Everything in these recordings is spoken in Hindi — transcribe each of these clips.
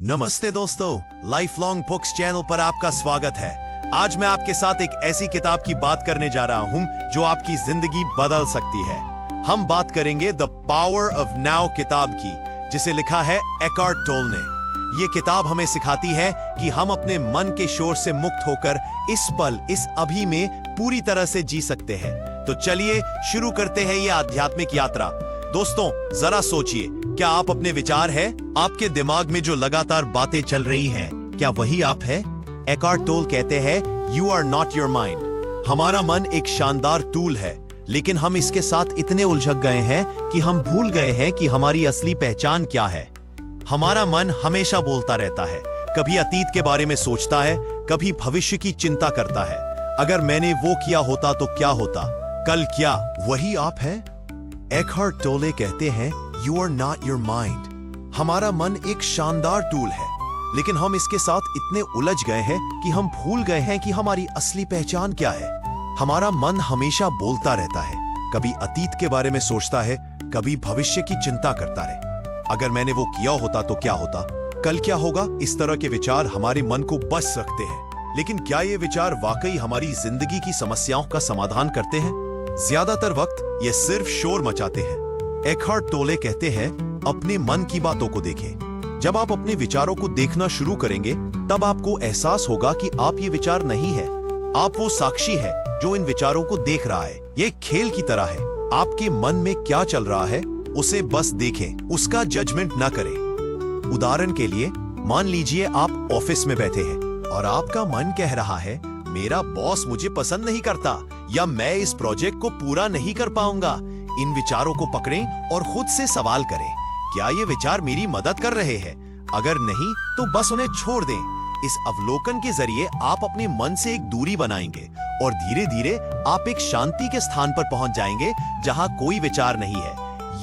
नमस्ते दोस्तों, लाइफ लॉन्ग बुक्स चैनल पर आपका स्वागत है। आज मैं आपके साथ एक ऐसी किताब की बात करने जा रहा हूं जो आपकी जिंदगी बदल सकती है। हम बात करेंगे द पावर ऑफ नाउ किताब की, जिसे लिखा है एकार्ट टोल ने। ये किताब हमें सिखाती है कि हम अपने मन के शोर से मुक्त होकर इस पल, इस अभी में पूरी तरह से जी सकते हैं। तो चलिए शुरू करते हैं ये आध्यात्मिक यात्रा। दोस्तों, जरा सोचिए, क्या आप अपने विचार है? आपके दिमाग में जो लगातार बातें चल रही हैं, क्या वही आप है? एकार्ट टोल कहते हैं, you are not your mind. हमारा मन एक शानदार टूल है, लेकिन हम इसके साथ इतने उलझ गए हैं कि हम भूल गए हैं कि हमारी असली पहचान क्या है। हमारा मन हमेशा बोलता रहता है, कभी अतीत के बारे में सोचता है, कभी भविष्य की चिंता करता है। अगर मैंने वो किया होता तो क्या होता, कल क्या वही आप है? एकार्ट टोले कहते हैं, you are not your mind. हमारा मन एक शानदार टूल है, लेकिन हम इसके साथ इतने उलझ गए हैं कि हम भूल गए हैं कि हमारी असली पहचान क्या है। हमारा मन हमेशा बोलता रहता है, कभी अतीत के बारे में सोचता है, कभी भविष्य की चिंता करता है। अगर मैंने वो किया होता तो क्या होता, कल क्या होगा? इस तरह के विचार हमारे मन को बस रखते हैं। लेकिन क्या ये विचार वाकई हमारी जिंदगी की समस्याओं का समाधान करते हैं? ज्यादातर वक्त ये सिर्फ शोर मचाते हैं। एकार्ट टोले कहते हैं, अपने मन की बातों को देखें। जब आप अपने विचारों को देखना शुरू करेंगे, तब आपको एहसास होगा कि आप ये विचार नहीं है, आप वो साक्षी है जो इन विचारों को देख रहा है। ये खेल की तरह है, आपके मन में क्या चल रहा है उसे बस देखें, उसका जजमेंट ना करें। उदाहरण के लिए, मान लीजिए आप ऑफिस में बैठे हैं और आपका मन कह रहा है, मेरा बॉस मुझे पसंद नहीं करता, या मैं इस प्रोजेक्ट को पूरा नहीं कर पाऊंगा। इन विचारों को पकड़ें और खुद से सवाल करें, क्या ये विचार मेरी मदद कर रहे हैं? अगर नहीं, तो बस उन्हें छोड़ दें। इस अवलोकन के जरिए आप अपने मन से एक दूरी बनाएंगे और धीरे धीरे आप एक शांति के स्थान पर पहुंच जाएंगे जहां कोई विचार नहीं है।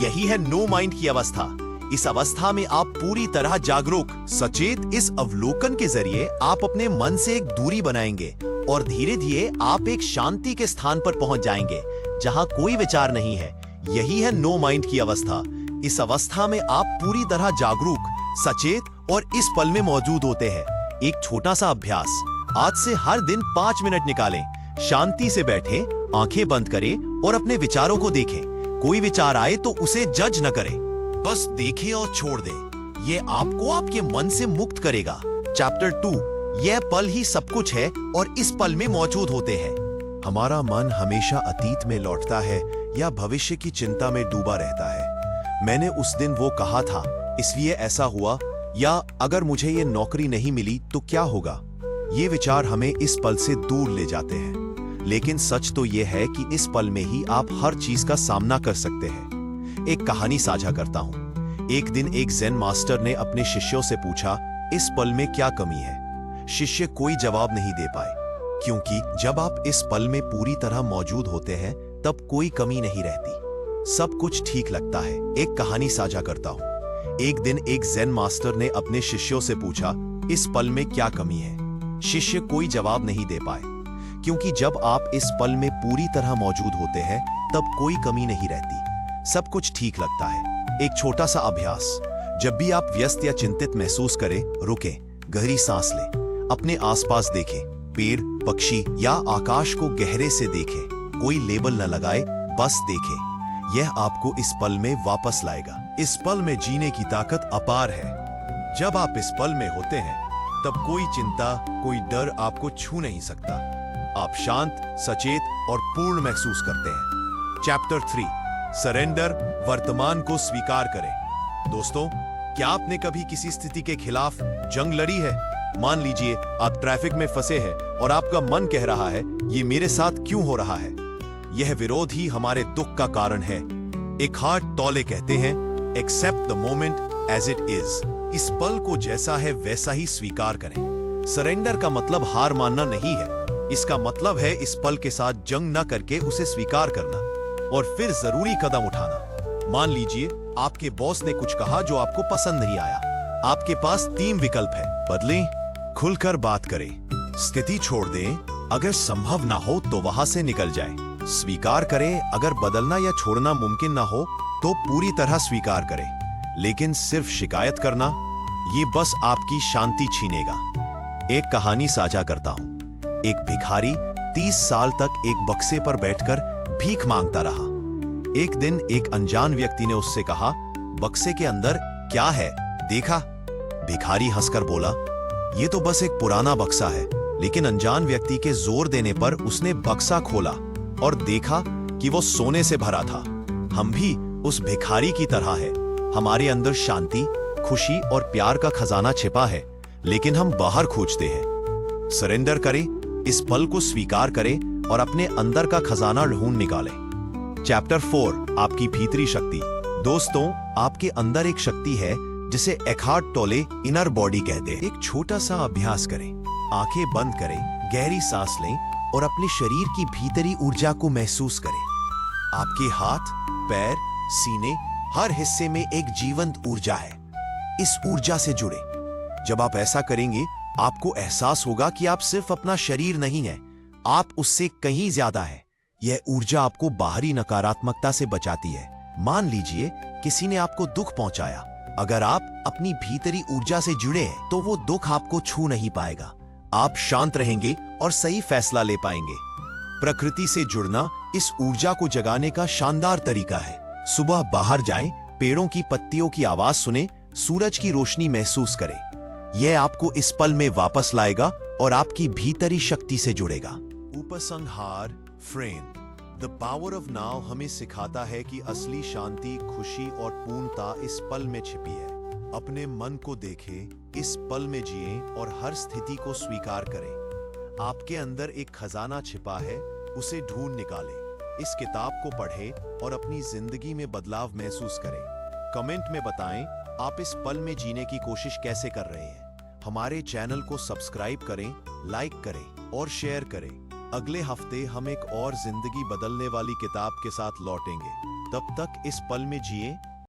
यही है नो माइंड की अवस्था। इस अवस्था में आप पूरी तरह जागरूक, सचेत। इस अवलोकन के जरिए आप अपने मन से एक दूरी बनाएंगे और धीरे धीरे आप एक शांति के स्थान पर पहुंच जाएंगे जहां कोई विचार नहीं है। यही है नो माइंड की अवस्था। इस अवस्था में आप पूरी तरह जागरूक, सचेत और इस पल में मौजूद होते हैं। एक छोटा सा अभ्यास, आज से हर दिन 5 मिनट निकालें, शांति से बैठें, आंखें बंद करें और अपने विचारों को देखें। कोई विचार आए तो उसे जज न करें, बस देखें और छोड़ दें। ये आपको आपके मन से मुक्त करेगा। चैप्टर 2, यह पल ही सब कुछ है और इस पल में मौजूद होते हैं। हमारा मन हमेशा अतीत में लौटता है या भविष्य की चिंता में डूबा रहता है। मैंने उस दिन वो कहा था, इसलिए ऐसा हुआ, या अगर मुझे ये नौकरी नहीं मिली तो क्या होगा? ये विचार हमें इस पल से दूर ले जाते हैं। लेकिन सच तो ये है कि इस पल में ही आप हर चीज का सामना कर सकते हैं। एक कहानी साझा करता हूं। एक दिन एक ज़ेन मास्टर ने अपने शिष्यों से पूछा, इस पल में क्या कमी है? शिष्य कोई जवाब नहीं दे पाए, क्योंकि जब आप इस पल में पूरी तरह मौजूद होते हैं, तब कोई कमी नहीं रहती, सब कुछ ठीक लगता है। एक कहानी साझा करता हूं। एक दिन एक ज़ेन मास्टर ने अपने शिष्यों से पूछा, इस पल में क्या कमी है? शिष्य कोई जवाब नहीं दे पाए, क्योंकि जब आप इस पल में पूरी तरह मौजूद होते हैं, तब कोई कमी नहीं रहती, सब कुछ ठीक लगता है। एक छोटा सा अभ्यास, जब भी आप व्यस्त या चिंतित महसूस करें, रुकें, गहरी सांस लें, अपने आसपास देखें, पेड़, पक्षी या आकाश को गहरे से देखें। कोई लेबल न लगाए, बस देखें। यह आपको इस पल में वापस लाएगा। इस पल में जीने की ताकत अपार है। जब आप इस पल में होते हैं, तब कोई चिंता, कोई डर आपको छू नहीं सकता। आप शांत, सचेत और पूर्ण महसूस करते हैं। चैप्टर 3, सरेंडर, वर्तमान को स्वीकार करें। दोस्तों, क्या आपने कभी किसी स्थिति के खिलाफ जंग लड़ी है? मान लीजिए आप ट्रैफिक में फंसे हैं और आपका मन कह रहा है, ये मेरे साथ क्यों हो रहा है? यह विरोध ही हमारे दुख का कारण है। एकार्ट टोले कहते हैं, accept the moment as it is. इस पल को जैसा है वैसा ही स्वीकार करें। सरेंडर का मतलब हार मानना नहीं है, इसका मतलब है इस पल के साथ जंग न करके उसे स्वीकार करना और फिर जरूरी कदम उठाना। मान लीजिए आपके बॉस ने कुछ कहा जो आपको पसंद नहीं आया। आपके पास 3 विकल्प है, बदलें, खुलकर बात करें, स्थिति छोड़ दें, अगर संभव ना हो तो वहां से निकल जाएं, स्वीकार करें, अगर बदलना या छोड़ना मुमकिन ना हो तो पूरी तरह स्वीकार करें। लेकिन सिर्फ शिकायत करना ये बस आपकी शांति छीनेगा। एक कहानी साझा करता हूं। एक भिखारी 30 साल तक एक बक्से पर बैठकर भीख मांगता रहा। एक दिन एक अनजान व्यक्ति ने उससे कहा, बक्से के अंदर क्या है, देखा? भिखारी हंसकर बोला, ये तो बस एक पुराना बक्सा है। लेकिन अनजान व्यक्ति के जोर देने पर उसने बक्सा खोला और देखा कि वो सोने से भरा था। हम भी उस भिखारी की तरह है। हमारे अंदर शांति, खुशी और प्यार का खजाना छिपा है, लेकिन हम बाहर खोजते हैं। सरेंडर करें, इस पल को स्वीकार करें और अपने अंदर का खजाना ढूंढ निकालें। चैप्टर 4, आपकी भीतरी शक्ति। दोस्तों, आपके अंदर एक शक्ति है जिसे एखार्ट टोले इनर बॉडी कहते हैं। एक छोटा सा अभ्यास करें। आंखें बंद करें, गहरी सांस लें और अपने शरीर की भीतरी ऊर्जा को महसूस करें। आपके हाथ, पैर, सीने, हर हिस्से में एक जीवंत ऊर्जा है। इस ऊर्जा से जुड़े। जब आप ऐसा करेंगे, आपको एहसास होगा कि आप सिर्फ अपना शरीर नहीं हैं, आप उससे कहीं ज्यादा हैं। यह ऊर्जा आपको बाहरी नकारात्मकता से बचाती है। मान लीजिए किसी ने आपको दुख पहुंचाया। अगर आप अपनी भीतरी ऊर्जा से जुड़े हैं, तो वो दुख आपको छू नहीं पाएगा। आप शांत रहेंगे और सही फैसला ले पाएंगे। प्रकृति से जुड़ना इस ऊर्जा को जगाने का शानदार तरीका है। सुबह बाहर जाएं, पेड़ों की पत्तियों की आवाज सुने, सूरज की रोशनी महसूस करें। यह आपको इस पल में वापस लाएगा और आपकी भीतरी शक्ति से जुड़ेगा। उपसंहार, friend. The power of now हमें सिखाता है कि असली शांति, खुशी और पूर्णता इस पल में छिपी है। अपने मन को देखें, इस पल में जिएं और हर स्थिति को स्वीकार करें। आपके अंदर एक खजाना छिपा है, उसे ढूंढ निकालें। इस किताब को पढ़ें और अपनी जिंदगी में बदलाव महसूस करें। कमेंट में बताएं आप इस पल में जीने की कोशिश कैसे कर रहे हैं। हमारे चैनल को सब्सक्राइब करें, लाइक करें और शेयर करें। अगले हफ्ते हम एक और जिंदगी बदलने वाली किताब के साथ लौटेंगे। तब तक इस पल में जिएं